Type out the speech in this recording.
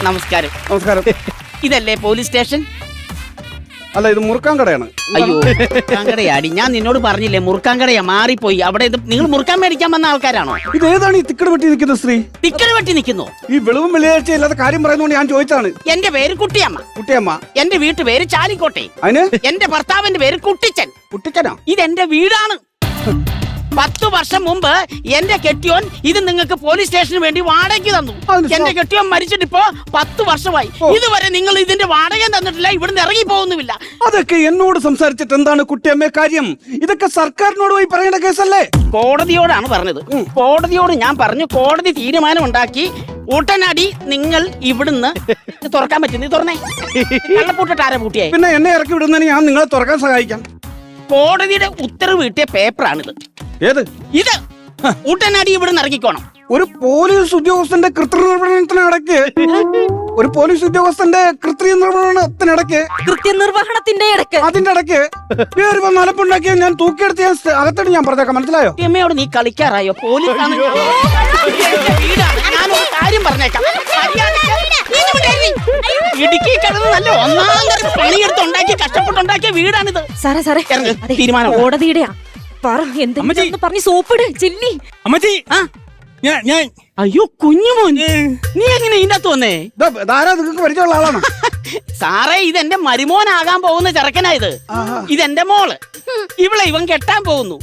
നമസ്കാരം. നമസ്കാരം. ഇതല്ലേ പോലീസ് സ്റ്റേഷൻ? അല്ല, ഇത് മുറുക്കാൻകടയാണ്. അയ്യോ, മുറുക്കാൻകടയാടി. ഞാൻ നിന്നോട് പറഞ്ഞില്ലേ മുറുക്കാൻകടയാ, മാറിപ്പോയി. അവിടെ ഇത് നിങ്ങൾ മുറുക്കാൻ മേടിക്കാൻ വന്ന ആൾക്കാരാണോ? ഇത് ഏതാണ് ഈ തിക്കട് വെട്ടി നിൽക്കുന്ന സ്ത്രീ? തിക്കട് വെട്ടി നിൽക്കുന്നു. ഈ വെളിവും വെള്ളിയാഴ്ച ഇല്ലാത്ത കാര്യം പറയുന്നോണ്ട് ഞാൻ ചോദിച്ചാണ്. എന്റെ പേര് കുട്ടിയമ്മ. കുട്ടിയമ്മ. എന്റെ വീട്ടുപേര് ചാലിക്കോട്ടെ. അതിന് എന്റെ ഭർത്താവിന്റെ പേര് കുട്ടിച്ചൻ. കുട്ടിച്ചനോ? ഇതെന്റെ വീടാണ്. 10 വർഷം മുമ്പ് എന്റെ കെട്ടിയോൻ ഇത് നിങ്ങൾക്ക് പോലീസ് സ്റ്റേഷന് വേണ്ടി വാടകയ്ക്ക് തന്നു. എന്റെ കെട്ടിയോൻ മരിച്ചിട്ടിപ്പോ 10 വർഷമായി. ഇതുവരെ നിങ്ങൾ ഇതിന്റെ വാടക തന്നിട്ടില്ല. ഇവിടുന്ന് ഇറങ്ങി പോകുന്നുമില്ല. അതൊക്കെ എന്നോട് സംസാരിച്ചിട്ട് എന്താണ് കുട്ടിയമ്മ കാര്യം? ഇതൊക്കെ സർക്കാരിനോട് പോയി പറയേണ്ട കേസല്ലേ? കോടതിയോടാണ് പറഞ്ഞത്. കോടതിയോട് ഞാൻ പറഞ്ഞു. കോടതി തീരുമാനം ഉണ്ടാക്കി ഉടനടി നിങ്ങൾ ഇവിടുന്ന് തുറക്കാൻ പറ്റും. നീ തുറന്നേ. കള്ളപ്പൂട്ടിട്ട് ആരാ പൂട്ടിയായി? പിന്നെ എന്നെ ഇറക്കി വിടുന്നതിന് ഞാൻ നിങ്ങളെ തുറക്കാൻ സഹായിക്കാം. കോടതിയുടെ ഉത്തരവ് കിട്ടിയ പേപ്പറാണിത്. ഏത്? ഇത് ഉടനടി ഇവിടുന്ന് ഇറങ്ങിക്കോണം. ഒരു പോലീസ് ഉദ്യോഗസ്ഥന്റെ കൃത്യനിർവഹണത്തിനിടയ്ക്ക് കൃത്യനിർവഹണത്തിന്റെ ഇടയ്ക്ക് അതിന്റെ ഇടയ്ക്ക് പേര് വന്ന് അലപ്പുണ്ടാക്കിയ ഞാൻ തൂക്കിയെടുത്ത് ഞാൻ അകത്തോട്ട് ഞാൻ പറഞ്ഞേക്കാം. മനസ്സിലായോ? അമ്മയോട് നീ കളിക്കാറായോ? പോലീസാണ്. വീടാണ്. ഞാനൊരു കാര്യം പറഞ്ഞേക്കാം. ഇടുക്കി കിടന്ന് നല്ല ഒന്നാം തരം പണിയെടുത്ത് ഉണ്ടാക്കി കഷ്ടപ്പെട്ടുണ്ടാക്കിയ വീടാണിത്. സാറേ അതെ, തീരുമാനം കോടതിയുടെയാ. പറ എന്തെങ്കിലും പറഞ്ഞ് സോപ്പിട് ചെല്ലി. അമ്മച്ചി, ആ ഞാൻ അയ്യോ കുഞ്ഞുമോൻ, നീ എങ്ങനെ ഇതിനകത്ത് വന്നേ? ധാരാ നിങ്ങൾക്ക് പരിചയമുള്ള ആളാണ്. സാറേ, ഇതെന്റെ മരുമോനാകാൻ പോകുന്ന ചെറുക്കനായത്. ഇതെന്റെ മോള്. ഇവളെ ഇവൻ കെട്ടാൻ പോകുന്നു.